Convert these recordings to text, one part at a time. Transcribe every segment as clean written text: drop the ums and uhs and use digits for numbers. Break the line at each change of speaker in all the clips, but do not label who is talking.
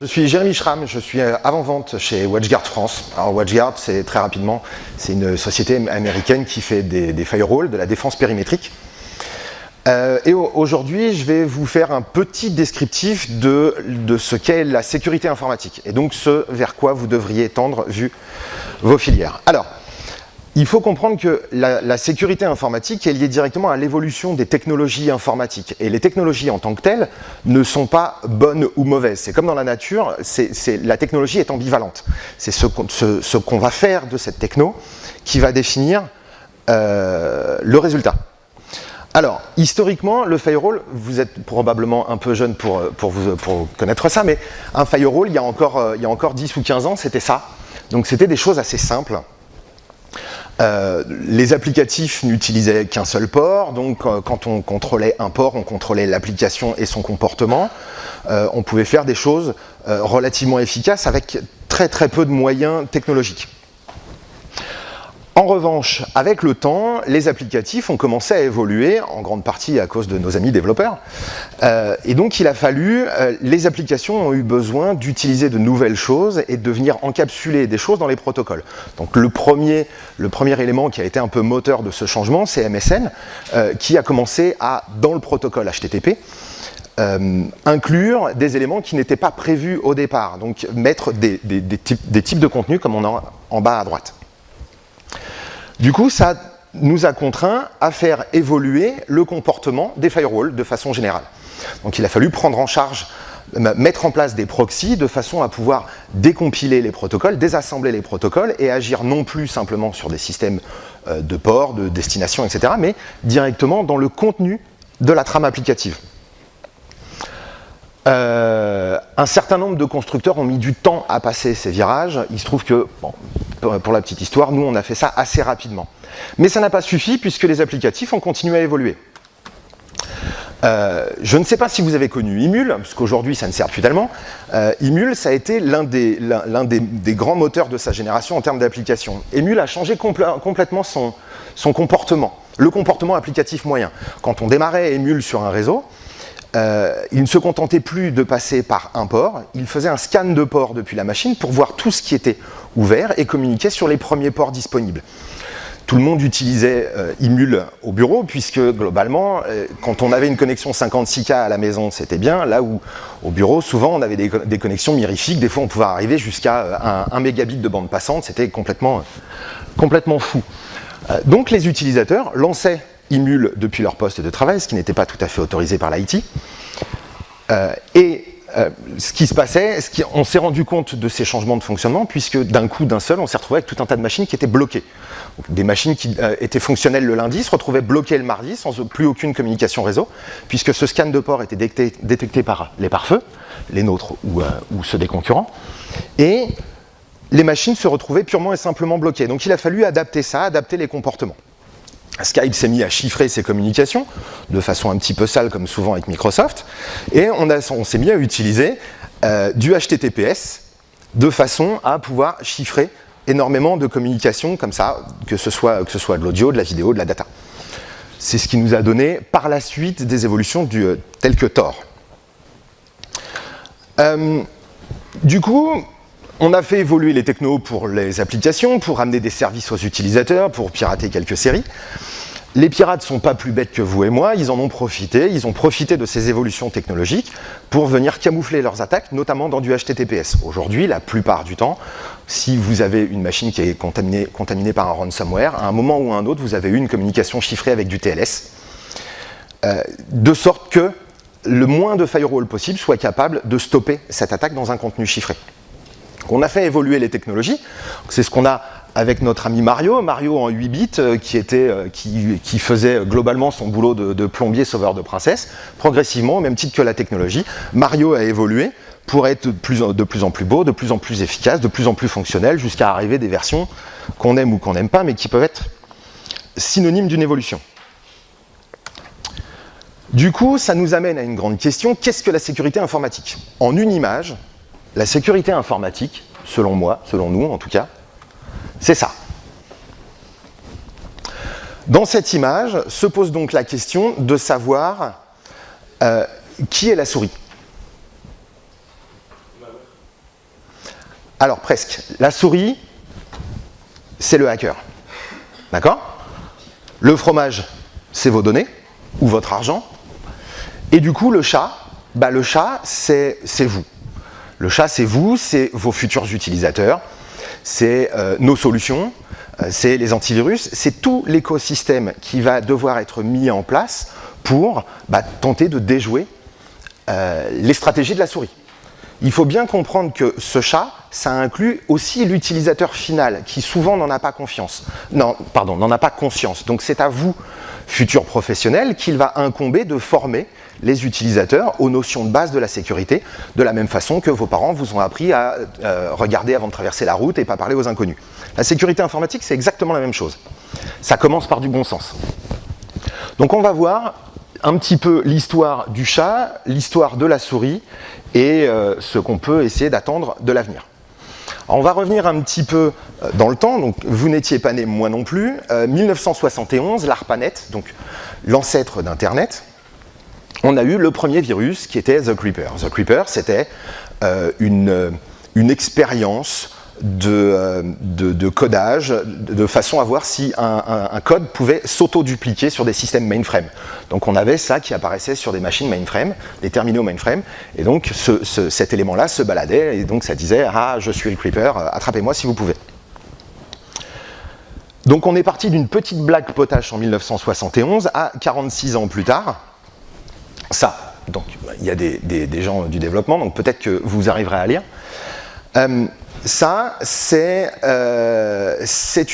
suis Jérémy Schramm, je suis avant-vente chez WatchGuard France. Alors WatchGuard, c'est très rapidement, c'est une société américaine qui fait des firewalls, de la défense périmétrique. Et aujourd'hui, je vais vous faire un petit descriptif de ce qu'est la sécurité informatique, et donc ce vers quoi vous devriez tendre vu vos filières. Alors, il faut comprendre que la sécurité informatique est liée directement à l'évolution des technologies informatiques. Et les technologies en tant que telles ne sont pas bonnes ou mauvaises. C'est comme dans la nature, la technologie est ambivalente. C'est ce qu'on va faire de cette techno qui va définir le résultat. Alors, historiquement, le firewall, vous êtes probablement un peu jeune pour connaître ça, mais un firewall, il y a encore 10 ou 15 ans, c'était ça. Donc c'était des choses assez simples. Les applicatifs n'utilisaient qu'un seul port, donc quand on contrôlait un port, on contrôlait l'application et son comportement. On pouvait faire des choses relativement efficaces avec très très peu de moyens technologiques. En revanche, avec le temps, les applicatifs ont commencé à évoluer, en grande partie à cause de nos amis développeurs. Et donc il a fallu, les applications ont eu besoin d'utiliser de nouvelles choses et de venir encapsuler des choses dans les protocoles. Donc le premier élément qui a été un peu moteur de ce changement, c'est MSN, qui a commencé à, dans le protocole HTTP, inclure des éléments qui n'étaient pas prévus au départ. Donc mettre des types de contenus comme on a en bas à droite. Du coup, ça nous a contraints à faire évoluer le comportement des firewalls de façon générale. Donc il a fallu prendre en charge, mettre en place des proxys de façon à pouvoir décompiler les protocoles, désassembler les protocoles et agir non plus simplement sur des systèmes de port, de destination, etc., mais directement dans le contenu de la trame applicative. Un certain nombre de constructeurs ont mis du temps à passer ces virages. Il se trouve que, bon, pour la petite histoire, nous on a fait ça assez rapidement. Mais ça n'a pas suffi puisque les applicatifs ont continué à évoluer. Je ne sais pas si vous avez connu Imul, parce qu'aujourd'hui ça ne sert plus tellement. Imul, ça a été l'un des grands moteurs de sa génération en termes d'application. Imul a changé complètement son comportement, le comportement applicatif moyen. Quand on démarrait Imul sur un réseau, il ne se contentait plus de passer par un port, il faisait un scan de port depuis la machine pour voir tout ce qui était ouvert et communiquer sur les premiers ports disponibles. Tout le monde utilisait Imul au bureau puisque globalement, quand on avait une connexion 56K à la maison, c'était bien, là où au bureau, souvent on avait des connexions mirifiques, des fois on pouvait arriver jusqu'à 1 mégabit de bande passante, c'était complètement fou. Donc les utilisateurs lançaient Imul depuis leur poste de travail, ce qui n'était pas tout à fait autorisé par l'IT. Ce qui se passait, on s'est rendu compte de ces changements de fonctionnement, puisque d'un coup, d'un seul, on s'est retrouvé avec tout un tas de machines qui étaient bloquées. Donc, des machines qui étaient fonctionnelles le lundi se retrouvaient bloquées le mardi, sans plus aucune communication réseau, puisque ce scan de port était détecté par les pare-feux, les nôtres ou ceux des concurrents, et les machines se retrouvaient purement et simplement bloquées. Donc il a fallu adapter ça, adapter les comportements. Skype s'est mis à chiffrer ses communications, de façon un petit peu sale comme souvent avec Microsoft, et on s'est mis à utiliser du HTTPS de façon à pouvoir chiffrer énormément de communications comme ça, que ce soit de l'audio, de la vidéo, de la data. C'est ce qui nous a donné par la suite des évolutions telles que Tor. Du coup, on a fait évoluer les technos pour les applications, pour amener des services aux utilisateurs, pour pirater quelques séries. Les pirates ne sont pas plus bêtes que vous et moi, ils en ont profité, ils ont profité de ces évolutions technologiques pour venir camoufler leurs attaques, notamment dans du HTTPS. Aujourd'hui, la plupart du temps, si vous avez une machine qui est contaminée par un ransomware, à un moment ou à un autre, vous avez eu une communication chiffrée avec du TLS, de sorte que le moins de firewall possible soit capable de stopper cette attaque dans un contenu chiffré. On a fait évoluer les technologies, c'est ce qu'on a avec notre ami Mario en 8 bits qui faisait globalement son boulot de plombier sauveur de princesse. Progressivement, au même titre que la technologie, Mario a évolué pour être de plus en plus beau, de plus en plus efficace, de plus en plus fonctionnel, jusqu'à arriver des versions qu'on aime ou qu'on n'aime pas, mais qui peuvent être synonymes d'une évolution. Du coup, ça nous amène à une grande question, qu'est-ce que la sécurité informatique ? En une image, la sécurité informatique, selon moi, selon nous en tout cas, c'est ça. Dans cette image se pose donc la question de savoir qui est la souris. Alors presque. La souris, c'est le hacker. D'accord? Le fromage, c'est vos données, ou votre argent. Et du coup, le chat, c'est vous. Le chat, c'est vous, c'est vos futurs utilisateurs, c'est nos solutions, c'est les antivirus, c'est tout l'écosystème qui va devoir être mis en place pour tenter de déjouer les stratégies de la souris. Il faut bien comprendre que ce chat, ça inclut aussi l'utilisateur final, qui souvent n'en a pas confiance. Non, pardon, n'en a pas conscience. Donc c'est à vous, futurs professionnels, qu'il va incomber de former les utilisateurs aux notions de base de la sécurité, de la même façon que vos parents vous ont appris à regarder avant de traverser la route et pas parler aux inconnus. La sécurité informatique, c'est exactement la même chose. Ça commence par du bon sens. Donc on va voir un petit peu l'histoire du chat, l'histoire de la souris et ce qu'on peut essayer d'attendre de l'avenir. On va revenir un petit peu dans le temps, donc vous n'étiez pas né, moi non plus. 1971, l'ARPANET, donc l'ancêtre d'Internet, on a eu le premier virus qui était The Creeper. The Creeper, c'était une expérience de codage, de façon à voir si un code pouvait s'auto-dupliquer sur des systèmes mainframe. Donc on avait ça qui apparaissait sur des machines mainframe, des terminaux mainframe, et donc cet élément-là se baladait, et donc ça disait « Ah, je suis le Creeper, attrapez-moi si vous pouvez ». Donc on est parti d'une petite blague potache en 1971 à 46 ans plus tard, ça. Donc il y a des gens du développement, donc peut-être que vous arriverez à lire. Ça, c'est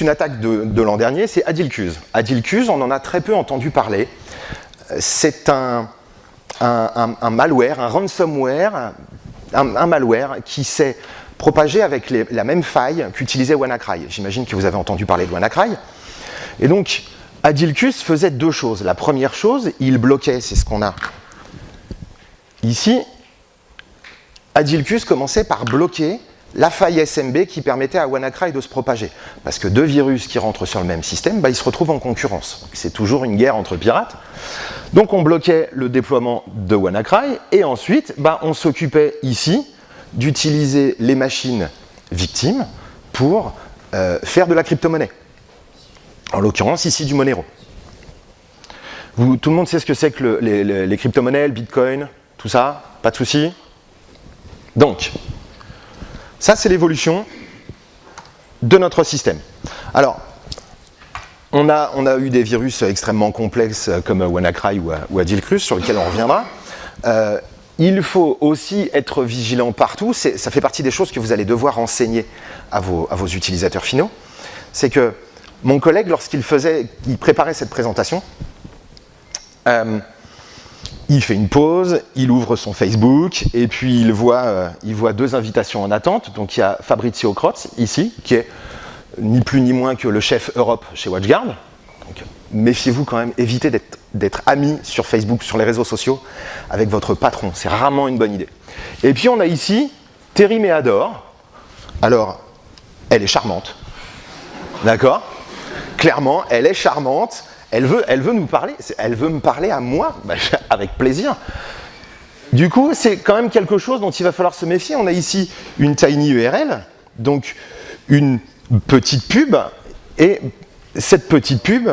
une attaque de l'an dernier, c'est Adilcuse. Adilcuse, on en a très peu entendu parler. C'est un malware, un ransomware, un malware qui s'est propagé avec la même faille qu'utilisait WannaCry. J'imagine que vous avez entendu parler de WannaCry. Et donc, Adilcuse faisait deux choses. La première chose, il bloquait, c'est ce qu'on a ici. Adilcuse commençait par bloquer la faille SMB qui permettait à WannaCry de se propager. Parce que deux virus qui rentrent sur le même système, ils se retrouvent en concurrence. C'est toujours une guerre entre pirates. Donc on bloquait le déploiement de WannaCry et ensuite on s'occupait ici d'utiliser les machines victimes pour faire de la crypto-monnaie. En l'occurrence ici du Monero. Tout le monde sait ce que c'est que les crypto-monnaies, le Bitcoin, tout ça? Pas de souci? Donc, ça, c'est l'évolution de notre système. Alors, on a eu des virus extrêmement complexes comme WannaCry ou Adilcuse, sur lesquels on reviendra. Il faut aussi être vigilant partout. Ça fait partie des choses que vous allez devoir enseigner à vos utilisateurs finaux. C'est que mon collègue, lorsqu'il préparait cette présentation, il fait une pause, il ouvre son Facebook, et puis il voit deux invitations en attente. Donc il y a Fabrizio Crotz, ici, qui est ni plus ni moins que le chef Europe chez WatchGuard. Donc méfiez-vous quand même, évitez d'être amis sur Facebook, sur les réseaux sociaux, avec votre patron. C'est rarement une bonne idée. Et puis on a ici Terry Meador. Alors, elle est charmante. D'accord ? Clairement, elle est charmante. Elle veut nous parler, elle veut me parler à moi, avec plaisir. Du coup, c'est quand même quelque chose dont il va falloir se méfier. On a ici une tiny URL, donc une petite pub, et cette petite pub,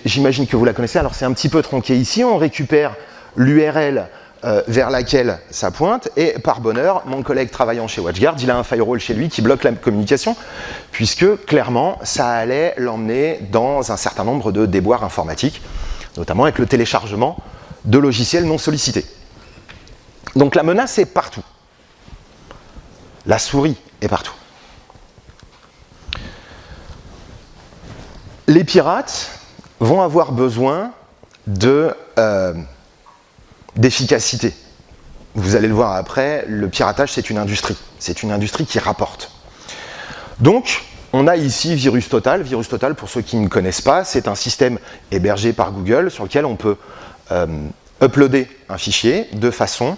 j'imagine que vous la connaissez, alors c'est un petit peu tronqué ici, on récupère l'URL vers laquelle ça pointe, et par bonheur, mon collègue travaillant chez WatchGuard, il a un firewall chez lui qui bloque la communication, puisque clairement, ça allait l'emmener dans un certain nombre de déboires informatiques, notamment avec le téléchargement de logiciels non sollicités. Donc la menace est partout. La souris est partout. Les pirates vont avoir besoin d'efficacité. Vous allez le voir après, le piratage, c'est une industrie. C'est une industrie qui rapporte. Donc, on a ici VirusTotal. VirusTotal, pour ceux qui ne connaissent pas, c'est un système hébergé par Google sur lequel on peut uploader un fichier de façon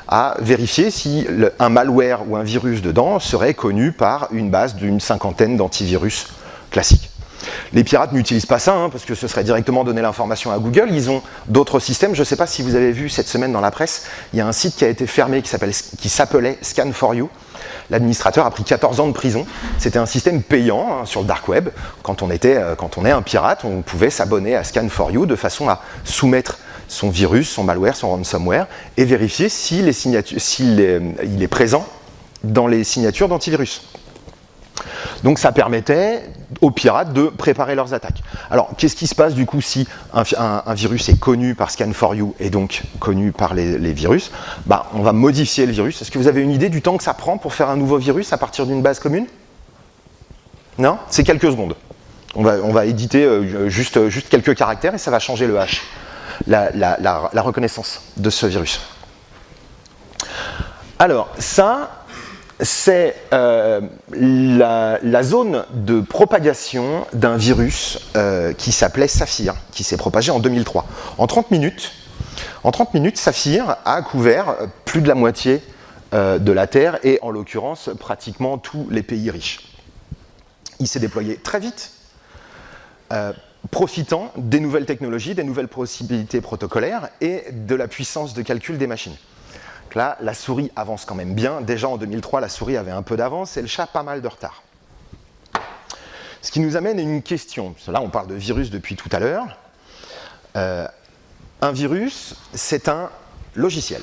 à vérifier si un malware ou un virus dedans serait connu par une base d'une cinquantaine d'antivirus classiques. Les pirates n'utilisent pas ça, parce que ce serait directement donner l'information à Google. Ils ont d'autres systèmes. Je ne sais pas si vous avez vu cette semaine dans la presse, il y a un site qui a été fermé qui s'appelait Scan4U. L'administrateur a pris 14 ans de prison. C'était un système payant hein, sur le dark web. Quand on est un pirate, on pouvait s'abonner à Scan4You de façon à soumettre son virus, son malware, son ransomware et vérifier s'il est présent dans les signatures d'antivirus. Donc ça permettait aux pirates de préparer leurs attaques. Alors qu'est-ce qui se passe du coup si un virus est connu par Scan4You et donc connu par les virus? On va modifier le virus. Est-ce que vous avez une idée du temps que ça prend pour faire un nouveau virus à partir d'une base commune? Non? C'est quelques secondes. On va éditer juste quelques caractères et ça va changer le hash, la reconnaissance de ce virus. Alors ça, c'est la zone de propagation d'un virus qui s'appelait Saphir, qui s'est propagé en 2003. En 30 minutes, Saphir a couvert plus de la moitié de la Terre et en l'occurrence pratiquement tous les pays riches. Il s'est déployé très vite, profitant des nouvelles technologies, des nouvelles possibilités protocolaires et de la puissance de calcul des machines. Là, la souris avance quand même bien. Déjà en 2003, la souris avait un peu d'avance et le chat pas mal de retard. Ce qui nous amène à une question. Là, on parle de virus depuis tout à l'heure. Un virus, c'est un logiciel.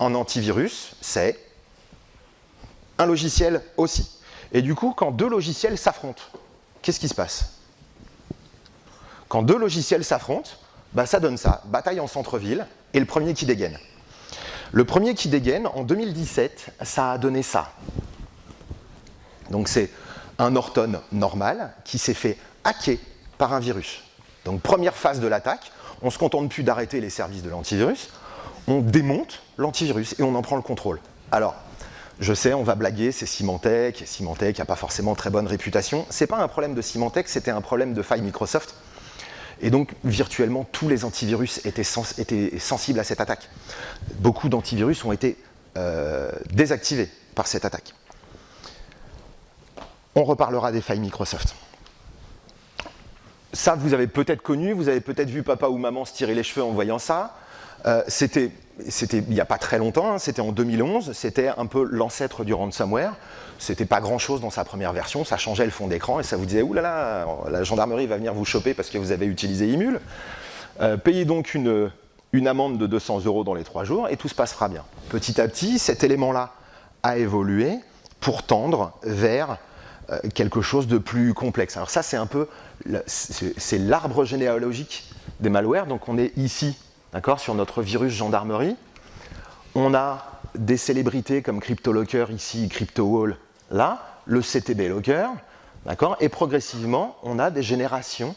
Un antivirus, c'est un logiciel aussi. Et du coup, quand deux logiciels s'affrontent, qu'est-ce qui se passe? Quand deux logiciels s'affrontent, ça donne ça, bataille en centre-ville, et le premier qui dégaine. Le premier qui dégaine, en 2017, ça a donné ça. Donc c'est un Norton normal qui s'est fait hacker par un virus. Donc première phase de l'attaque, on ne se contente plus d'arrêter les services de l'antivirus, on démonte l'antivirus et on en prend le contrôle. Alors, je sais, on va blaguer, c'est Symantec, et Symantec n'a pas forcément très bonne réputation. Ce n'est pas un problème de Symantec, c'était un problème de faille Microsoft. Et donc, virtuellement, tous les antivirus étaient sensibles à cette attaque. Beaucoup d'antivirus ont été désactivés par cette attaque. On reparlera des failles Microsoft. Ça, vous avez peut-être connu, vous avez peut-être vu papa ou maman se tirer les cheveux en voyant ça. C'était il n'y a pas très longtemps, hein, c'était en 2011, c'était un peu l'ancêtre du ransomware. C'était pas grand-chose dans sa première version, ça changeait le fond d'écran et ça vous disait « Ouh là là, la gendarmerie va venir vous choper parce que vous avez utilisé Imul. Payez donc une amende de 200 € dans les 3 jours et tout se passera bien. » Petit à petit, cet élément-là a évolué pour tendre vers quelque chose de plus complexe. Alors ça, c'est un peu c'est l'arbre généalogique des malwares. Donc on est ici, d'accord, sur notre virus gendarmerie. On a des célébrités comme CryptoLocker ici, CryptoWall là, le CTB Locker, d'accord, et progressivement, on a des générations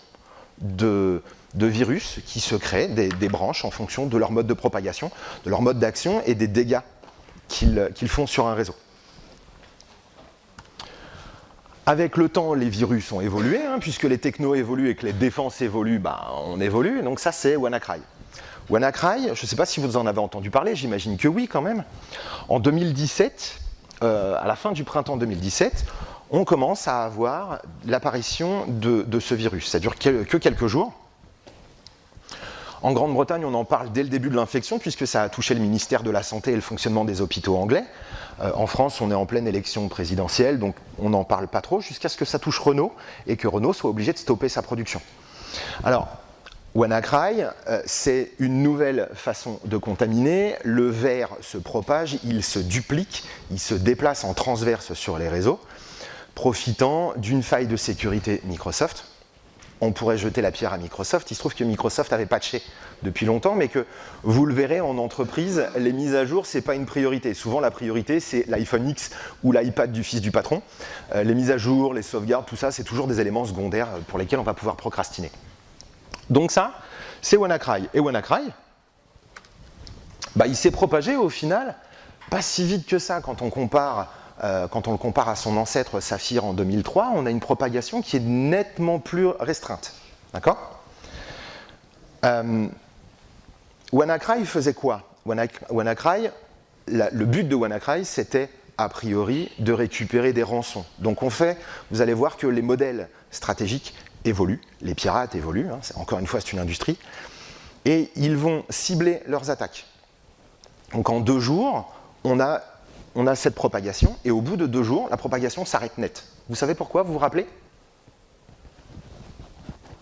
de virus qui se créent, des branches en fonction de leur mode de propagation, de leur mode d'action et des dégâts qu'ils font sur un réseau. Avec le temps, les virus ont évolué, hein, puisque les technos évoluent et que les défenses évoluent, on évolue. Donc ça, c'est WannaCry. WannaCry, je ne sais pas si vous en avez entendu parler, j'imagine que oui quand même. En 2017, à la fin du printemps 2017, on commence à avoir l'apparition de ce virus. Ça dure que quelques jours. En Grande-Bretagne, on en parle dès le début de l'infection, puisque ça a touché le ministère de la Santé et le fonctionnement des hôpitaux anglais. En France, on est en pleine élection présidentielle, donc on n'en parle pas trop, jusqu'à ce que ça touche Renault, et que Renault soit obligé de stopper sa production. Alors, WannaCry, c'est une nouvelle façon de contaminer. Le vers se propage, il se duplique, il se déplace en transverse sur les réseaux, profitant d'une faille de sécurité Microsoft. On pourrait jeter la pierre à Microsoft. Il se trouve que Microsoft avait patché depuis longtemps, mais que vous le verrez en entreprise, les mises à jour, ce n'est pas une priorité. Souvent, la priorité, c'est l'iPhone X ou l'iPad du fils du patron. Les mises à jour, les sauvegardes, tout ça, c'est toujours des éléments secondaires pour lesquels on va pouvoir procrastiner. Donc ça, c'est WannaCry. Et WannaCry, il s'est propagé au final pas si vite que ça. Quand on le compare à son ancêtre Saphir en 2003, on a une propagation qui est nettement plus restreinte. D'accord ? WannaCry faisait quoi ? WannaCry, le but de WannaCry, c'était a priori de récupérer des rançons. Donc vous allez voir que les modèles stratégiques évoluent, les pirates évoluent, hein, encore une fois c'est une industrie, et ils vont cibler leurs attaques. Donc en 2 jours, on a on a cette propagation, et au bout de 2 jours, la propagation s'arrête net. Vous savez pourquoi, vous vous rappelez?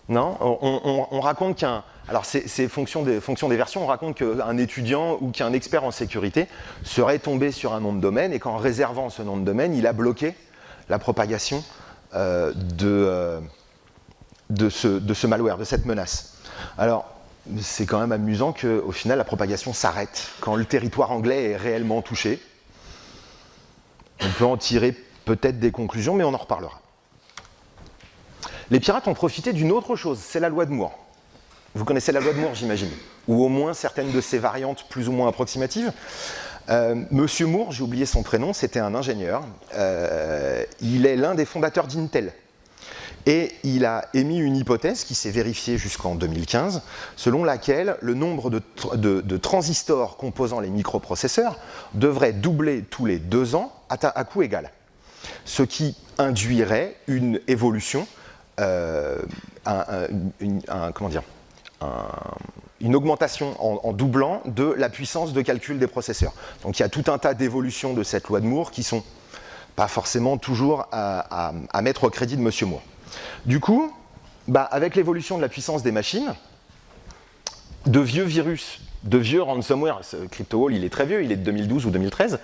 Non, on raconte qu'un... Alors c'est fonction des versions, on raconte qu'un étudiant ou qu'un expert en sécurité serait tombé sur un nom de domaine et qu'en réservant ce nom de domaine, il a bloqué la propagation de ce malware, de cette menace. Alors, c'est quand même amusant qu'au final, la propagation s'arrête quand le territoire anglais est réellement touché. On peut en tirer peut-être des conclusions, mais on en reparlera. Les pirates ont profité d'une autre chose, c'est la loi de Moore. Vous connaissez la loi de Moore, j'imagine, ou au moins certaines de ses variantes plus ou moins approximatives. Monsieur Moore, j'ai oublié son prénom, c'était un ingénieur. Il est l'un des fondateurs d'Intel. Et il a émis une hypothèse qui s'est vérifiée jusqu'en 2015, selon laquelle le nombre de transistors composant les microprocesseurs devrait doubler tous les 2 ans à coût égal. Ce qui induirait une évolution, une augmentation en doublant de la puissance de calcul des processeurs. Donc il y a tout un tas d'évolutions de cette loi de Moore qui ne sont pas forcément toujours à mettre au crédit de Monsieur Moore. Du coup, avec l'évolution de la puissance des machines, de vieux virus, de vieux ransomware, ce CryptoWall il est très vieux, il est de 2012 ou 2013,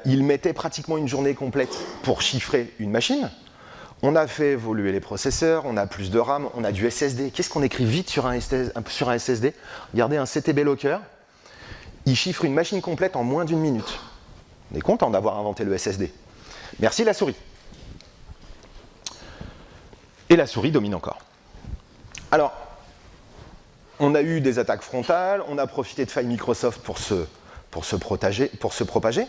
il mettait pratiquement une journée complète pour chiffrer une machine. On a fait évoluer les processeurs, on a plus de RAM, on a du SSD. Qu'est-ce qu'on écrit vite sur un SSD? Regardez un CTB Locker, il chiffre une machine complète en moins d'1 minute. On est content d'avoir inventé le SSD. Merci la souris. Et la souris domine encore. Alors, on a eu des attaques frontales, on a profité de failles Microsoft pour se propager.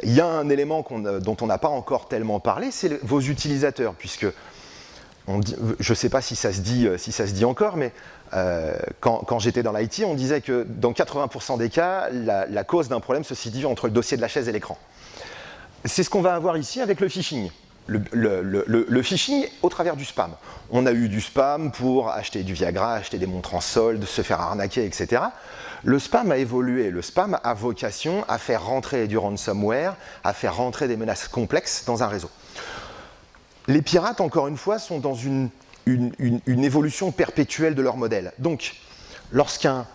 Il y a un élément dont on n'a pas encore tellement parlé, c'est vos utilisateurs, puisque je ne sais pas si ça se dit encore, mais quand j'étais dans l'IT, on disait que dans 80% des cas, la cause d'un problème se situe entre le dossier de la chaise et l'écran. C'est ce qu'on va avoir ici avec le phishing. Le phishing au travers du spam. On a eu du spam pour acheter du Viagra, acheter des montres en solde, se faire arnaquer, etc. Le spam a évolué. Le spam a vocation à faire rentrer du ransomware, à faire rentrer des menaces complexes dans un réseau. Les pirates, encore une fois, sont dans une évolution perpétuelle de leur modèle. Donc, lorsqu'un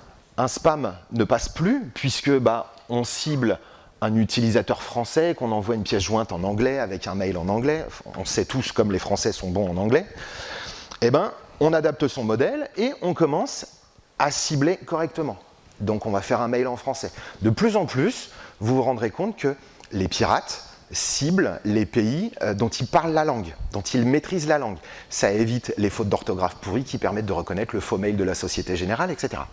spam ne passe plus, puisque on cible un utilisateur français, qu'on envoie une pièce jointe en anglais, avec un mail en anglais, on sait tous comme les Français sont bons en anglais, on adapte son modèle et on commence à cibler correctement. Donc on va faire un mail en français. De plus en plus, vous vous rendrez compte que les pirates ciblent les pays dont ils parlent la langue, dont ils maîtrisent la langue. Ça évite les fautes d'orthographe pourries qui permettent de reconnaître le faux mail de la Société Générale, etc.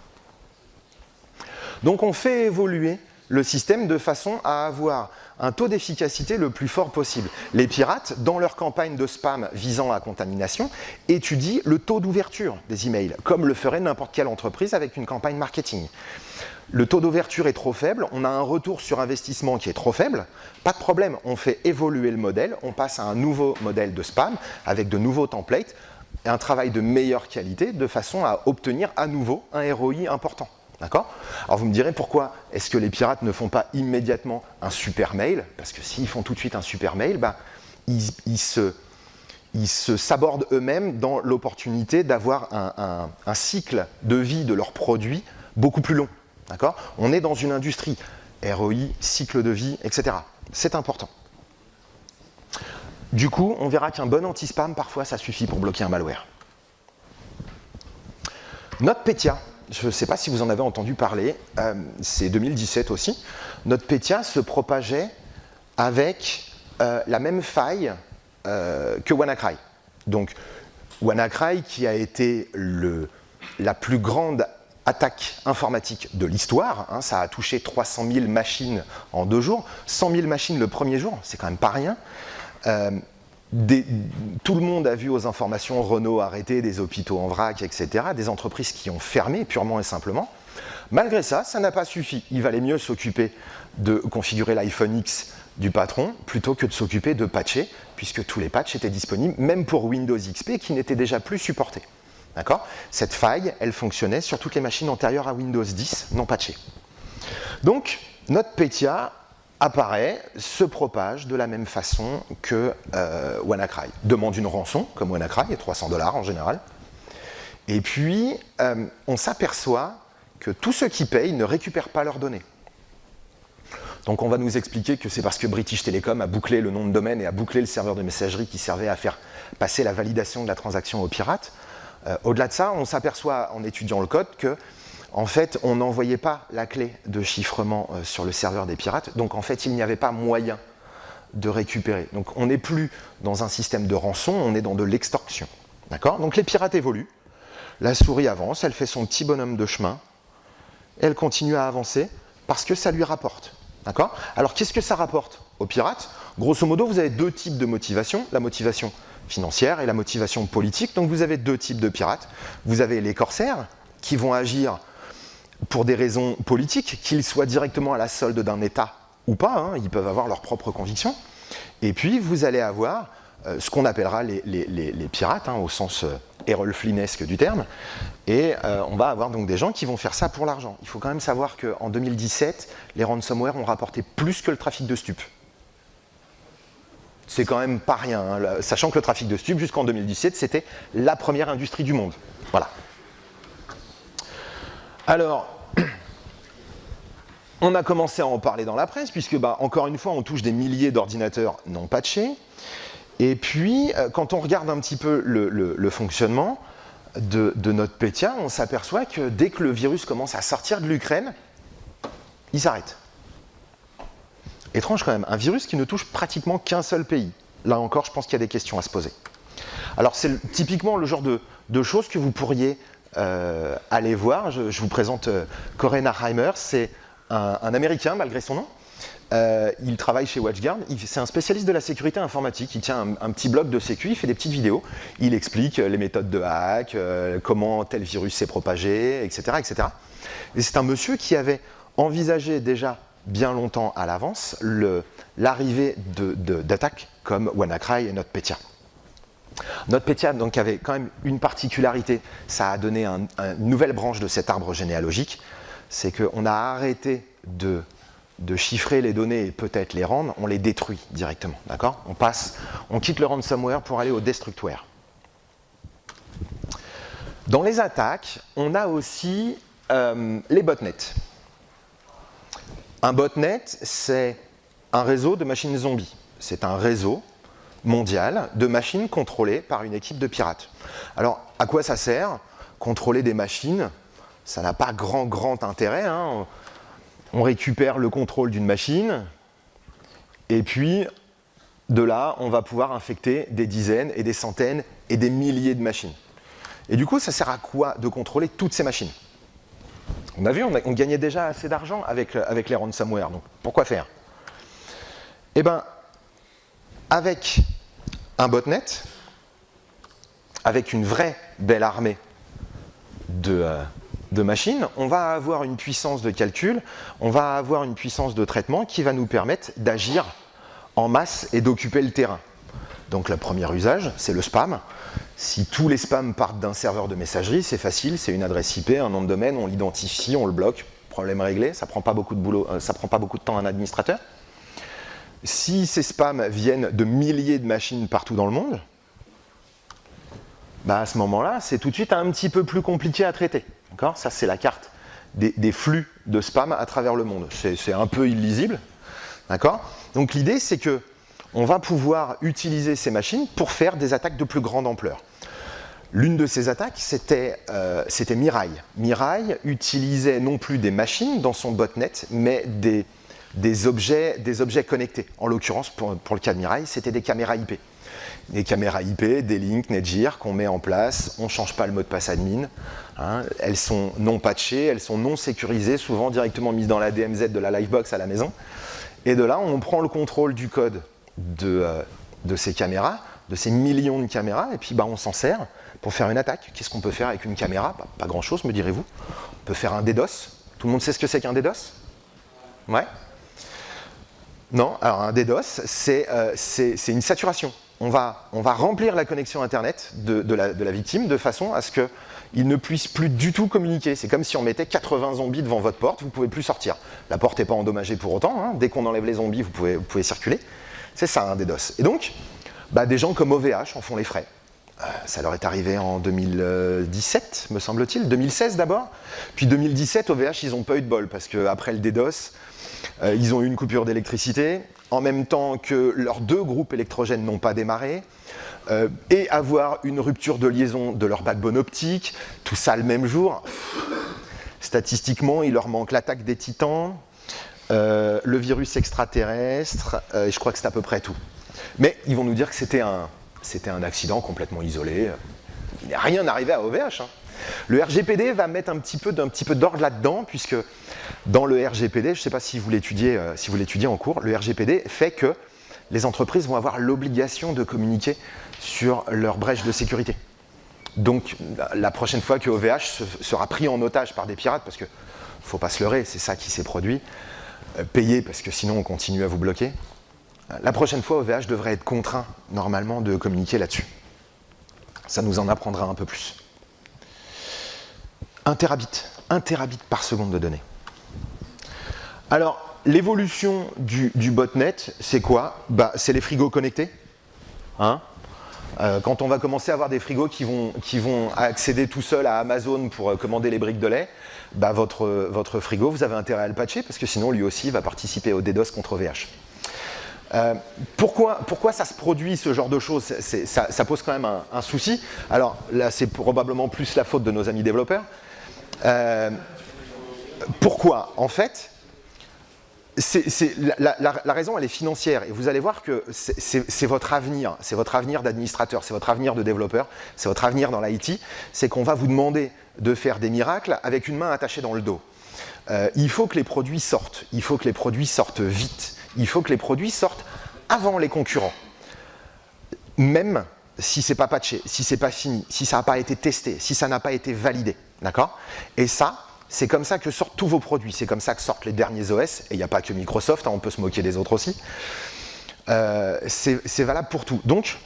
Donc on fait évoluer le système de façon à avoir un taux d'efficacité le plus fort possible. Les pirates, dans leur campagne de spam visant à contamination, étudient le taux d'ouverture des emails, comme le ferait n'importe quelle entreprise avec une campagne marketing. Le taux d'ouverture est trop faible, on a un retour sur investissement qui est trop faible, pas de problème, on fait évoluer le modèle, on passe à un nouveau modèle de spam avec de nouveaux templates, et un travail de meilleure qualité de façon à obtenir à nouveau un ROI important. D'accord ? Alors vous me direz pourquoi est-ce que les pirates ne font pas immédiatement un super mail? Parce que s'ils font tout de suite un super mail, ils se sabordent eux-mêmes dans l'opportunité d'avoir un cycle de vie de leurs produits beaucoup plus long. D'accord ? On est dans une industrie, ROI, cycle de vie, etc. C'est important. Du coup, on verra qu'un bon anti-spam, parfois, ça suffit pour bloquer un malware. NotPetya. Je ne sais pas si vous en avez entendu parler, c'est 2017 aussi. NotPetya se propageait avec la même faille que WannaCry. Donc, WannaCry qui a été la plus grande attaque informatique de l'histoire, hein, ça a touché 300 000 machines en 2 jours, 100 000 machines le premier jour, c'est quand même pas rien. Tout le monde a vu aux informations Renault arrêter, des hôpitaux en vrac, etc., des entreprises qui ont fermé purement et simplement. Malgré ça, ça n'a pas suffi. Il valait mieux s'occuper de configurer l'iPhone X du patron plutôt que de s'occuper de patcher, puisque tous les patchs étaient disponibles, même pour Windows XP qui n'était déjà plus supporté. D'accord ? Cette faille, elle fonctionnait sur toutes les machines antérieures à Windows 10 non patchées. Donc, NotPetya apparaît, se propage de la même façon que WannaCry. Demande une rançon, comme WannaCry, et $300 en général. Et puis, on s'aperçoit que tous ceux qui payent ne récupèrent pas leurs données. Donc on va nous expliquer que c'est parce que British Telecom a bouclé le nom de domaine et a bouclé le serveur de messagerie qui servait à faire passer la validation de la transaction aux pirates. Au-delà de ça, on s'aperçoit en étudiant le code que en fait, on n'envoyait pas la clé de chiffrement sur le serveur des pirates, donc en fait, il n'y avait pas moyen de récupérer. Donc on n'est plus dans un système de rançon, on est dans de l'extorsion. D'accord ? Donc les pirates évoluent, la souris avance, elle fait son petit bonhomme de chemin, elle continue à avancer parce que ça lui rapporte. D'accord ? Alors qu'est-ce que ça rapporte aux pirates ? Grosso modo, vous avez deux types de motivation, la motivation financière et la motivation politique. Donc vous avez deux types de pirates. Vous avez les corsaires qui vont agir pour des raisons politiques, qu'ils soient directement à la solde d'un État ou pas, hein, ils peuvent avoir leurs propres convictions. Et puis vous allez avoir ce qu'on appellera les pirates, hein, au sens Errol Flynnesque du terme, et on va avoir donc des gens qui vont faire ça pour l'argent. Il faut quand même savoir qu'en 2017, les ransomware ont rapporté plus que le trafic de stupes. C'est quand même pas rien, hein, sachant que le trafic de stupes, jusqu'en 2017, c'était la première industrie du monde. Voilà. Alors, on a commencé à en parler dans la presse, puisque, encore une fois, on touche des milliers d'ordinateurs non patchés. Et puis, quand on regarde un petit peu le fonctionnement de NotPetya, on s'aperçoit que dès que le virus commence à sortir de l'Ukraine, il s'arrête. Étrange quand même, un virus qui ne touche pratiquement qu'un seul pays. Là encore, je pense qu'il y a des questions à se poser. Alors, c'est typiquement le genre de choses que vous pourriez aller voir. Je vous présente Koren Arheimer, c'est un Américain malgré son nom. Il travaille chez WatchGuard, c'est un spécialiste de la sécurité informatique, il tient un petit blog de sécu, il fait des petites vidéos, il explique les méthodes de hack, comment tel virus s'est propagé, etc. etc. Et c'est un monsieur qui avait envisagé déjà bien longtemps à l'avance l'arrivée d'attaques comme WannaCry et NotPetya. NotPetya donc avait quand même une particularité, ça a donné une nouvelle branche de cet arbre généalogique, c'est qu'on a arrêté de chiffrer les données et peut-être les rendre, on les détruit directement, d'accord ? On quitte le ransomware pour aller au destructware. Dans les attaques, on a aussi les botnets. Un botnet, c'est un réseau de machines zombies. C'est un réseau mondial de machines contrôlées par une équipe de pirates. Alors, à quoi ça sert ? Contrôler des machines, ça n'a pas grand intérêt, hein. On récupère le contrôle d'une machine, et puis, de là, on va pouvoir infecter des dizaines et des centaines et des milliers de machines. Et du coup, ça sert à quoi de contrôler toutes ces machines ? On a vu, on gagnait déjà assez d'argent avec les ransomware, donc pourquoi faire ? Eh bien, avec un botnet, avec une vraie belle armée de machines, on va avoir une puissance de calcul, on va avoir une puissance de traitement qui va nous permettre d'agir en masse et d'occuper le terrain. Donc le premier usage, c'est le spam. Si tous les spams partent d'un serveur de messagerie, c'est facile, c'est une adresse IP, un nom de domaine, on l'identifie, on le bloque, problème réglé, ça prend pas beaucoup de boulot, ça prend pas beaucoup de temps à un administrateur. Si ces spams viennent de milliers de machines partout dans le monde, à ce moment-là, c'est tout de suite un petit peu plus compliqué à traiter. D'accord ? Ça, c'est la carte des flux de spam à travers le monde. C'est un peu illisible. D'accord ? Donc l'idée, c'est que on va pouvoir utiliser ces machines pour faire des attaques de plus grande ampleur. L'une de ces attaques, c'était Mirai. Mirai utilisait non plus des machines dans son botnet, mais des objets connectés. En l'occurrence, pour le cas de Mirai, c'était des caméras IP. Des caméras IP, des links, Netgear qu'on met en place, on ne change pas le mot de passe admin, hein, elles sont non patchées, elles sont non sécurisées, souvent directement mises dans la DMZ de la Livebox à la maison. Et de là, on prend le contrôle du code de ces caméras, de ces millions de caméras, et puis on s'en sert pour faire une attaque. Qu'est-ce qu'on peut faire avec une caméra ? Pas grand-chose, me direz-vous. On peut faire un DDoS. Tout le monde sait ce que c'est qu'un DDoS ? Ouais ? Non, alors un DDoS, c'est une saturation. on va remplir la connexion Internet de la victime de façon à ce qu'il ne puisse plus du tout communiquer. C'est comme si on mettait 80 zombies devant votre porte, vous ne pouvez plus sortir. La porte n'est pas endommagée pour autant, hein. Dès qu'on enlève les zombies, vous pouvez circuler. C'est ça, un DDoS. Et donc, des gens comme OVH en font les frais. Ça leur est arrivé en 2017, me semble-t-il, 2016 d'abord. Puis 2017, OVH, ils n'ont pas eu de bol, parce qu'après le DDoS, ils ont eu une coupure d'électricité, en même temps que leurs 2 groupes électrogènes n'ont pas démarré, et avoir une rupture de liaison de leur backbone optique, tout ça le même jour. Statistiquement, il leur manque l'attaque des titans, le virus extraterrestre, et je crois que c'est à peu près tout. Mais ils vont nous dire que c'était un accident complètement isolé. Il n'est rien arrivé à OVH. Hein. Le RGPD va mettre un petit peu d'ordre là-dedans, puisque dans le RGPD, je ne sais pas si vous l'étudiez en cours, le RGPD fait que les entreprises vont avoir l'obligation de communiquer sur leur brèche de sécurité. Donc la prochaine fois que OVH sera pris en otage par des pirates, parce qu'il ne faut pas se leurrer, c'est ça qui s'est produit, payé parce que sinon on continue à vous bloquer, la prochaine fois OVH devrait être contraint normalement de communiquer là-dessus. Ça nous en apprendra un peu plus. 1 terabit par seconde de données. Alors, l'évolution du botnet, c'est quoi? C'est les frigos connectés. Hein, quand on va commencer à avoir des frigos qui vont accéder tout seuls à Amazon pour commander les briques de lait, votre frigo, vous avez intérêt à le patcher, parce que sinon, lui aussi, va participer au DDoS contre OVH. Pourquoi ça se produit, ce genre de choses? Ça pose quand même un souci. Alors là, c'est probablement plus la faute de nos amis développeurs. Pourquoi? En fait, la raison, elle est financière. Et vous allez voir que c'est votre avenir. C'est votre avenir d'administrateur, c'est votre avenir de développeur, c'est votre avenir dans l'IT. C'est qu'on va vous demander de faire des miracles avec une main attachée dans le dos. Il faut que les produits sortent. Il faut que les produits sortent vite. Il faut que les produits sortent avant les concurrents. Même si c'est pas patché, si c'est pas fini, si ça n'a pas été testé, si ça n'a pas été validé. D'accord? Et ça, c'est comme ça que sortent tous vos produits. C'est comme ça que sortent les derniers OS. Et il n'y a pas que Microsoft, hein, on peut se moquer des autres aussi. C'est valable pour tout. Donc,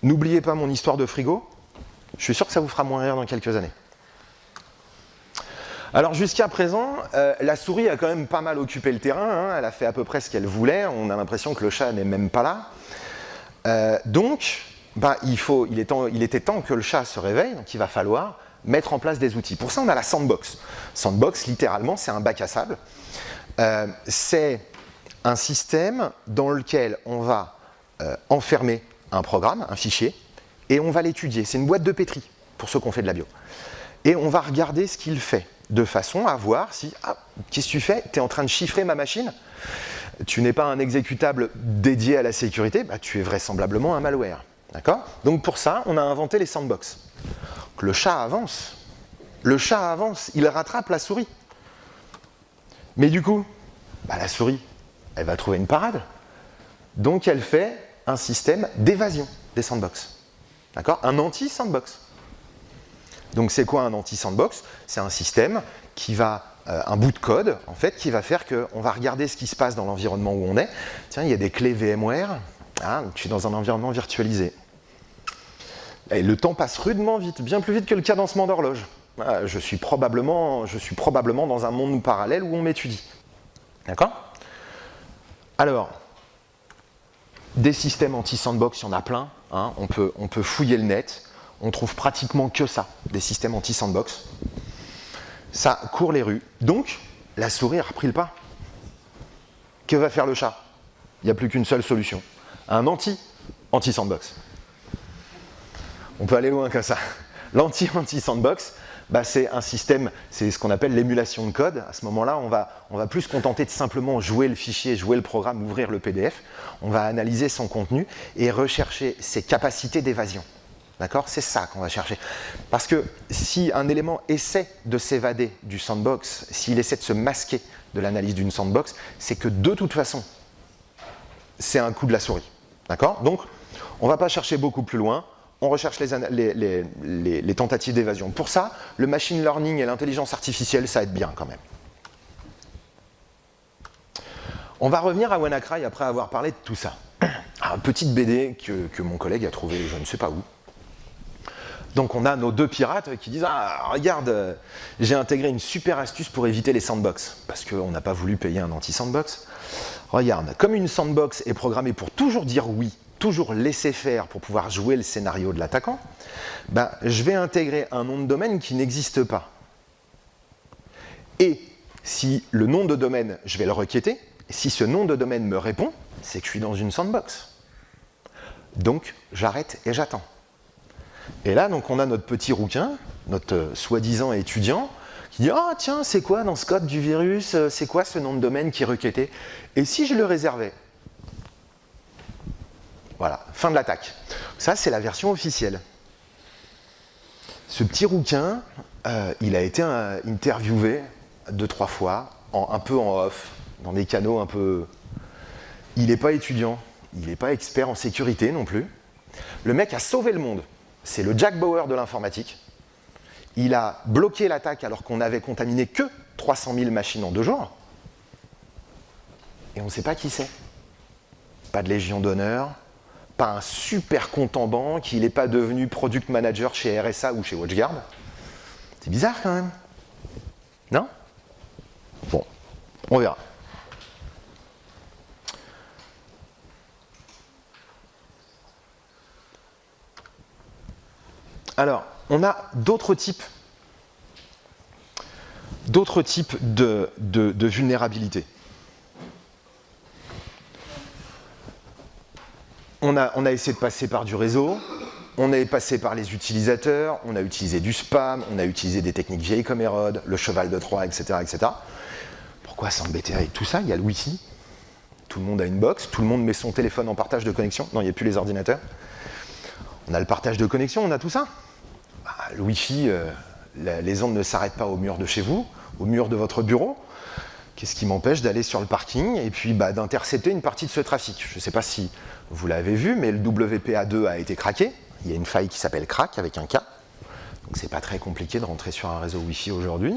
n'oubliez pas mon histoire de frigo. Je suis sûr que ça vous fera moins rire dans quelques années. Alors jusqu'à présent, la souris a quand même pas mal occupé le terrain, hein, elle a fait à peu près ce qu'elle voulait, on a l'impression que le chat n'est même pas là. Donc, il était temps que le chat se réveille, donc il va falloir mettre en place des outils. Pour ça, on a la sandbox. Sandbox, littéralement, c'est un bac à sable. C'est un système dans lequel on va enfermer un programme, un fichier, et on va l'étudier. C'est une boîte de pétri, pour ceux qui ont fait de la bio. Et on va regarder ce qu'il fait, de façon à voir si, qu'est-ce que tu fais? Tu es en train de chiffrer ma machine? Tu n'es pas un exécutable dédié à la sécurité, tu es vraisemblablement un malware. D'accord? Donc pour ça, on a inventé les sandbox. Le chat avance, il rattrape la souris. Mais du coup, la souris, elle va trouver une parade. Donc elle fait un système d'évasion des sandbox. D'accord? Un anti-sandbox. Donc c'est quoi un anti-sandbox? C'est un système qui va, un bout de code, en fait, qui va faire qu'on va regarder ce qui se passe dans l'environnement où on est. Tiens, il y a des clés VMware, je suis dans un environnement virtualisé. Et le temps passe rudement vite, bien plus vite que le cadencement d'horloge. Je suis probablement dans un monde parallèle où on m'étudie. D'accord? Alors, des systèmes anti-sandbox, il y en a plein. Hein, on peut fouiller le net. On trouve pratiquement que ça, des systèmes anti-sandbox. Ça court les rues. Donc, la souris a repris le pas. Que va faire le chat? Il n'y a plus qu'une seule solution. Un anti-sandbox. On peut aller loin comme ça. L'anti-sandbox, c'est un système, c'est ce qu'on appelle l'émulation de code. À ce moment-là, on va plus se contenter de simplement jouer le fichier, jouer le programme, ouvrir le PDF. On va analyser son contenu et rechercher ses capacités d'évasion. D'accord? C'est ça qu'on va chercher. Parce que si un élément essaie de s'évader du sandbox, s'il essaie de se masquer de l'analyse d'une sandbox, c'est que de toute façon, c'est un coup de la souris. D'accord? Donc, on ne va pas chercher beaucoup plus loin, on recherche les tentatives d'évasion. Pour ça, le machine learning et l'intelligence artificielle, ça aide bien quand même. On va revenir à WannaCry après avoir parlé de tout ça. une petite BD que mon collègue a trouvée je ne sais pas où. Donc on a nos deux pirates qui disent « Ah, regarde, j'ai intégré une super astuce pour éviter les sandbox. » Parce qu'on n'a pas voulu payer un anti-sandbox. Regarde, comme une sandbox est programmée pour toujours dire oui, toujours laisser faire pour pouvoir jouer le scénario de l'attaquant, ben, je vais intégrer un nom de domaine qui n'existe pas. Et si le nom de domaine, je vais le requêter, si ce nom de domaine me répond, c'est que je suis dans une sandbox. Donc j'arrête et j'attends. Et là, donc, on a notre petit rouquin, notre soi-disant étudiant, qui dit « Ah, tiens, c'est quoi dans ce code du virus? C'est quoi ce nom de domaine qui est requêté? Et si je le réservais ?» Voilà, fin de l'attaque. Ça, c'est la version officielle. Ce petit rouquin, il a été interviewé 2-3 fois, un peu en off, dans des canaux un peu... Il n'est pas étudiant, il n'est pas expert en sécurité non plus. Le mec a sauvé le monde. C'est le Jack Bauer de l'informatique. Il a bloqué l'attaque alors qu'on n'avait contaminé que 300 000 machines en 2 jours. Et on ne sait pas qui c'est. Pas de Légion d'honneur, pas un super compte en banque, il n'est pas devenu product manager chez RSA ou chez WatchGuard. C'est bizarre quand même. Non? Bon, on verra. Alors, on a d'autres types de vulnérabilités. On a essayé de passer par du réseau, on est passé par les utilisateurs, on a utilisé du spam, on a utilisé des techniques vieilles comme Erod, le cheval de Troie, etc., etc. Pourquoi s'embêter avec tout ça? Il y a le Wi-Fi, tout le monde a une box, tout le monde met son téléphone en partage de connexion. Non, il n'y a plus les ordinateurs. On a le partage de connexion, on a tout ça. Le Wi-Fi, les ondes ne s'arrêtent pas au mur de chez vous, au mur de votre bureau. Qu'est-ce qui m'empêche d'aller sur le parking et puis d'intercepter une partie de ce trafic? Je ne sais pas si vous l'avez vu, mais le WPA2 a été craqué. Il y a une faille qui s'appelle crack avec un K. Donc c'est pas très compliqué de rentrer sur un réseau Wi-Fi aujourd'hui.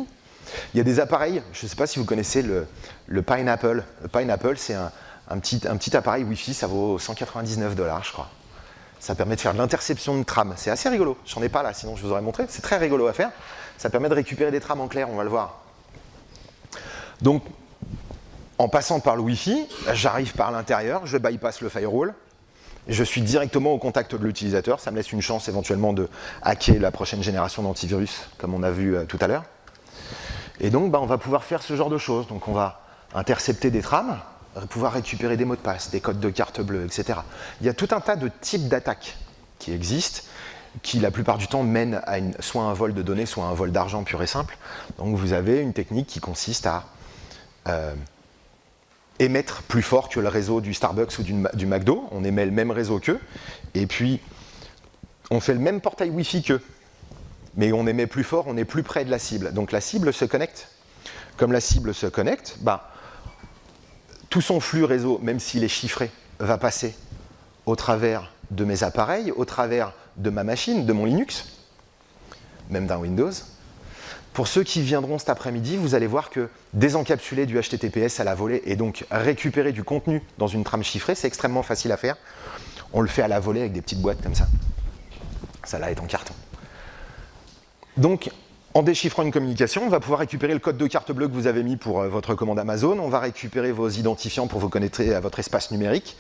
Il y a des appareils, je ne sais pas si vous connaissez le Pineapple. Le Pineapple, c'est un petit appareil Wi-Fi, ça vaut 199 $, je crois. Ça permet de faire de l'interception de trams. C'est assez rigolo. J'en ai pas là, sinon je vous aurais montré. C'est très rigolo à faire. Ça permet de récupérer des trams en clair, on va le voir. Donc, en passant par le Wi-Fi, j'arrive par l'intérieur, je bypass le firewall, je suis directement au contact de l'utilisateur. Ça me laisse une chance éventuellement de hacker la prochaine génération d'antivirus, comme on a vu tout à l'heure. Et donc, on va pouvoir faire ce genre de choses. Donc, on va intercepter des trams, pouvoir récupérer des mots de passe, des codes de carte bleue, etc. Il y a tout un tas de types d'attaques qui existent, qui la plupart du temps mènent à soit un vol de données, soit un vol d'argent pur et simple. Donc vous avez une technique qui consiste à émettre plus fort que le réseau du Starbucks ou du McDo. On émet le même réseau qu'eux, et puis on fait le même portail Wi-Fi qu'eux. Mais on émet plus fort, on est plus près de la cible. Donc la cible se connecte. Comme la cible se connecte, tout son flux réseau, même s'il est chiffré, va passer au travers de mes appareils, au travers de ma machine, de mon Linux, même d'un Windows. Pour ceux qui viendront cet après-midi, vous allez voir que désencapsuler du HTTPS à la volée et donc récupérer du contenu dans une trame chiffrée, c'est extrêmement facile à faire. On le fait à la volée avec des petites boîtes comme ça. Ça là est en carton. Donc, en déchiffrant une communication, on va pouvoir récupérer le code de carte bleue que vous avez mis pour votre commande Amazon, on va récupérer vos identifiants pour vous connecter à votre espace numérique,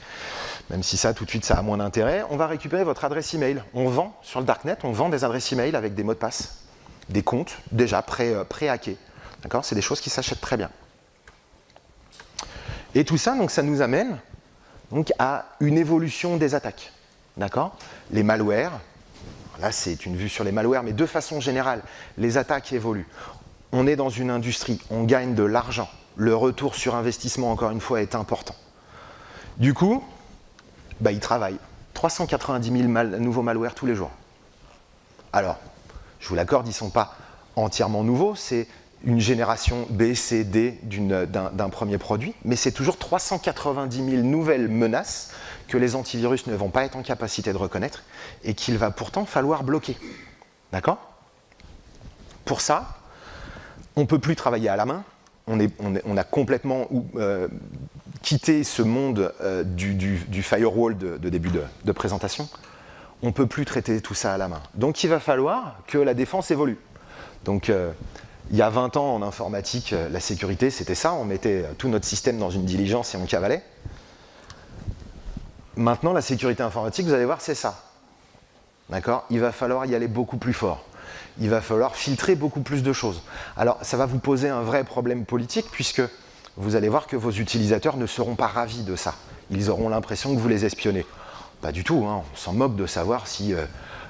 même si ça, tout de suite, ça a moins d'intérêt. On va récupérer votre adresse email. On vend, sur le Darknet, on vend des adresses email avec des mots de passe, des comptes déjà pré-hackés. D'accord ? C'est des choses qui s'achètent très bien. Et tout ça, donc, ça nous amène donc, à une évolution des attaques. D'accord ? Les malwares. Là, c'est une vue sur les malwares, mais de façon générale, les attaques évoluent. On est dans une industrie, on gagne de l'argent. Le retour sur investissement, encore une fois, est important. Du coup, ils travaillent. 390 000 nouveaux malwares tous les jours. Alors, je vous l'accorde, ils ne sont pas entièrement nouveaux, c'est une génération B, C, D d'un premier produit, mais c'est toujours 390 000 nouvelles menaces que les antivirus ne vont pas être en capacité de reconnaître et qu'il va pourtant falloir bloquer. D'accord ? Pour ça, on ne peut plus travailler à la main, on a complètement quitter ce monde du firewall de début de présentation, on ne peut plus traiter tout ça à la main. Donc il va falloir que la défense évolue. Donc il y a 20 ans en informatique, la sécurité c'était ça, on mettait tout notre système dans une diligence et on cavalait. Maintenant la sécurité informatique, vous allez voir, c'est ça. D'accord ? Il va falloir y aller beaucoup plus fort. Il va falloir filtrer beaucoup plus de choses. Alors ça va vous poser un vrai problème politique puisque vous allez voir que vos utilisateurs ne seront pas ravis de ça. Ils auront l'impression que vous les espionnez. Pas du tout, hein. On s'en moque de savoir si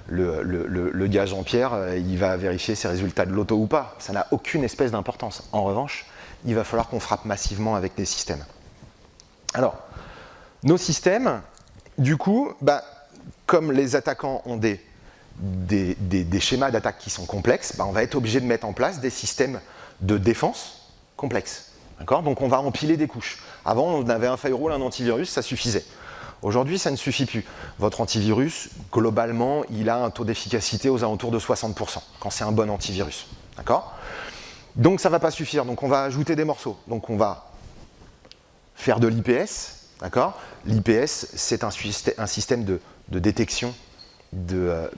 le gars Jean-Pierre, il va vérifier ses résultats de l'auto ou pas. Ça n'a aucune espèce d'importance. En revanche, il va falloir qu'on frappe massivement avec des systèmes. Alors, nos systèmes, du coup, comme les attaquants ont des schémas d'attaque qui sont complexes, on va être obligé de mettre en place des systèmes de défense complexes. D'accord ? Donc on va empiler des couches. Avant, on avait un firewall, un antivirus, ça suffisait. Aujourd'hui, ça ne suffit plus. Votre antivirus, globalement, il a un taux d'efficacité aux alentours de 60%, quand c'est un bon antivirus. D'accord ? Donc ça ne va pas suffire, donc on va ajouter des morceaux. Donc on va faire de l'IPS, d'accord ? L'IPS, c'est un système de détection de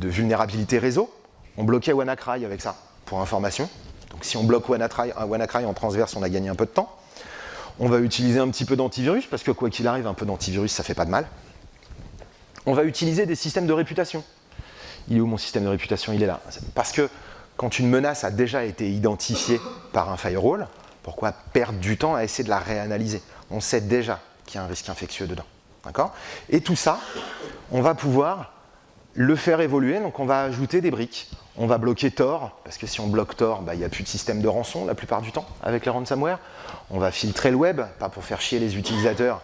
vulnérabilité réseau. On bloquait WannaCry avec ça, pour information. Donc si on bloque WannaCry en transverse, on a gagné un peu de temps. On va utiliser un petit peu d'antivirus, parce que quoi qu'il arrive, un peu d'antivirus, ça fait pas de mal. On va utiliser des systèmes de réputation. Il est où mon système de réputation ? Il est là. Parce que quand une menace a déjà été identifiée par un firewall, pourquoi perdre du temps à essayer de la réanalyser ? On sait déjà qu'il y a un risque infectieux dedans. D'accord ? Et tout ça, on va pouvoir le faire évoluer, donc on va ajouter des briques. On va bloquer Tor, parce que si on bloque Tor, il n'y a plus de système de rançon la plupart du temps avec les ransomware. On va filtrer le web, pas pour faire chier les utilisateurs,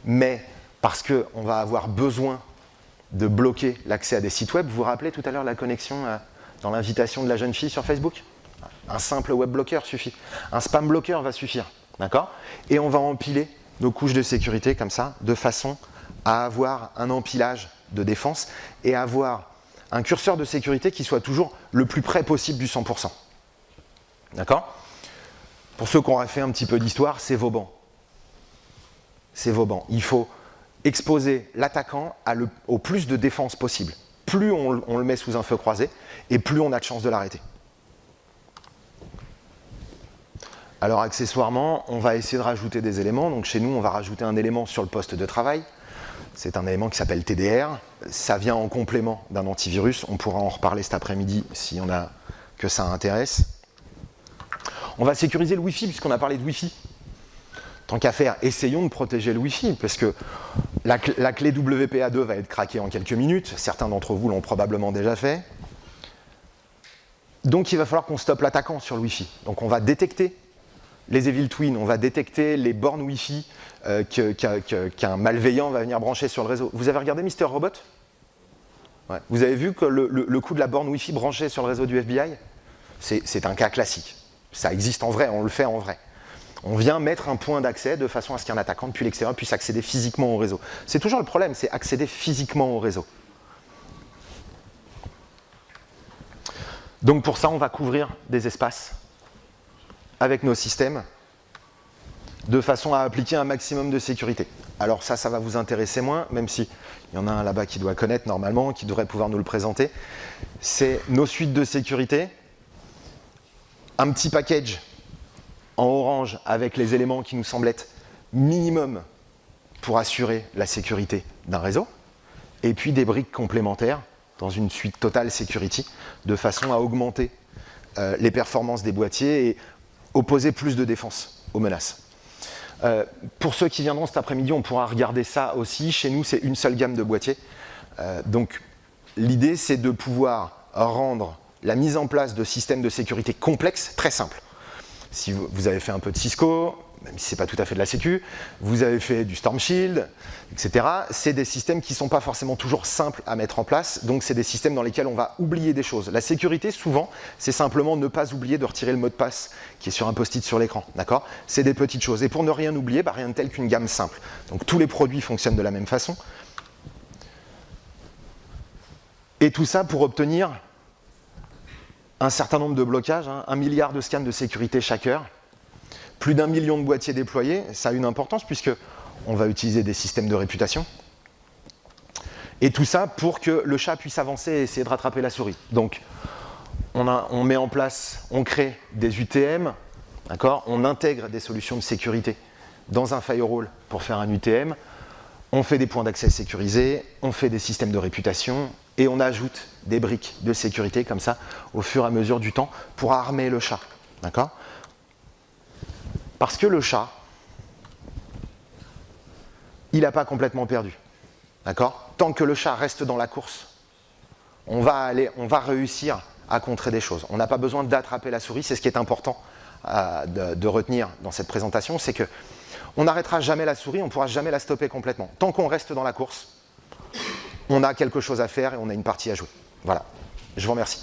mais parce qu'on va avoir besoin de bloquer l'accès à des sites web. Vous vous rappelez tout à l'heure la connexion dans l'invitation de la jeune fille sur Facebook ? Un simple web bloqueur suffit. Un spam bloqueur va suffire. D'accord ? Et on va empiler nos couches de sécurité comme ça, de façon à avoir un empilage de défense et avoir un curseur de sécurité qui soit toujours le plus près possible du 100%. D'accord ? Pour ceux qui auraient fait un petit peu d'histoire, c'est Vauban. C'est Vauban. Il faut exposer l'attaquant au plus de défense possible. Plus on le met sous un feu croisé, et plus on a de chances de l'arrêter. Alors accessoirement, on va essayer de rajouter des éléments. Donc chez nous, on va rajouter un élément sur le poste de travail. C'est un élément qui s'appelle TDR. Ça vient en complément d'un antivirus. On pourra en reparler cet après-midi si y en a que ça intéresse. On va sécuriser le Wi-Fi, puisqu'on a parlé de Wi-Fi. Tant qu'à faire, essayons de protéger le Wi-Fi, parce que la clé WPA2 va être craquée en quelques minutes. Certains d'entre vous l'ont probablement déjà fait. Donc il va falloir qu'on stoppe l'attaquant sur le Wi-Fi. Donc on va détecter les Evil Twin, on va détecter les bornes Wi-Fi qu'un malveillant va venir brancher sur le réseau. Vous avez regardé Mister Robot ? Ouais. Vous avez vu que le coup de la borne Wi-Fi branchée sur le réseau du FBI ? C'est un cas classique. Ça existe en vrai, on le fait en vrai. On vient mettre un point d'accès de façon à ce qu'un attaquant depuis l'extérieur puisse accéder physiquement au réseau. C'est toujours le problème, c'est accéder physiquement au réseau. Donc pour ça, on va couvrir des espaces avec nos systèmes de façon à appliquer un maximum de sécurité. Alors ça va vous intéresser moins, même si il y en a un là-bas qui doit connaître normalement, qui devrait pouvoir nous le présenter. C'est nos suites de sécurité, un petit package en orange avec les éléments qui nous semblent être minimum pour assurer la sécurité d'un réseau, et puis des briques complémentaires dans une suite Total Security, de façon à augmenter les performances des boîtiers et opposer plus de défense aux menaces. Pour ceux qui viendront cet après-midi, on pourra regarder ça aussi. Chez nous, c'est une seule gamme de boîtiers. Donc l'idée, c'est de pouvoir rendre la mise en place de systèmes de sécurité complexes très simple. Si vous avez fait un peu de Cisco, même si ce n'est pas tout à fait de la sécu, vous avez fait du Storm Shield, etc. C'est des systèmes qui ne sont pas forcément toujours simples à mettre en place, donc c'est des systèmes dans lesquels on va oublier des choses. La sécurité, souvent, c'est simplement ne pas oublier de retirer le mot de passe qui est sur un post-it sur l'écran, d'accord ? C'est des petites choses. Et pour ne rien oublier, rien de tel qu'une gamme simple. Donc tous les produits fonctionnent de la même façon. Et tout ça pour obtenir un certain nombre de blocages, 1 milliard de scans de sécurité chaque heure, Plus d'1 million de boîtiers déployés, ça a une importance puisque on va utiliser des systèmes de réputation. Et tout ça pour que le chat puisse avancer et essayer de rattraper la souris. Donc, on met en place, on crée des UTM, d'accord ? On intègre des solutions de sécurité dans un firewall pour faire un UTM. On fait des points d'accès sécurisés, on fait des systèmes de réputation et on ajoute des briques de sécurité comme ça au fur et à mesure du temps pour armer le chat. D'accord ? Parce que le chat, il n'a pas complètement perdu. D'accord ? Tant que le chat reste dans la course, on va réussir à contrer des choses. On n'a pas besoin d'attraper la souris, c'est ce qui est important de retenir dans cette présentation, c'est que on n'arrêtera jamais la souris, on ne pourra jamais la stopper complètement. Tant qu'on reste dans la course, on a quelque chose à faire et on a une partie à jouer. Voilà. Je vous remercie.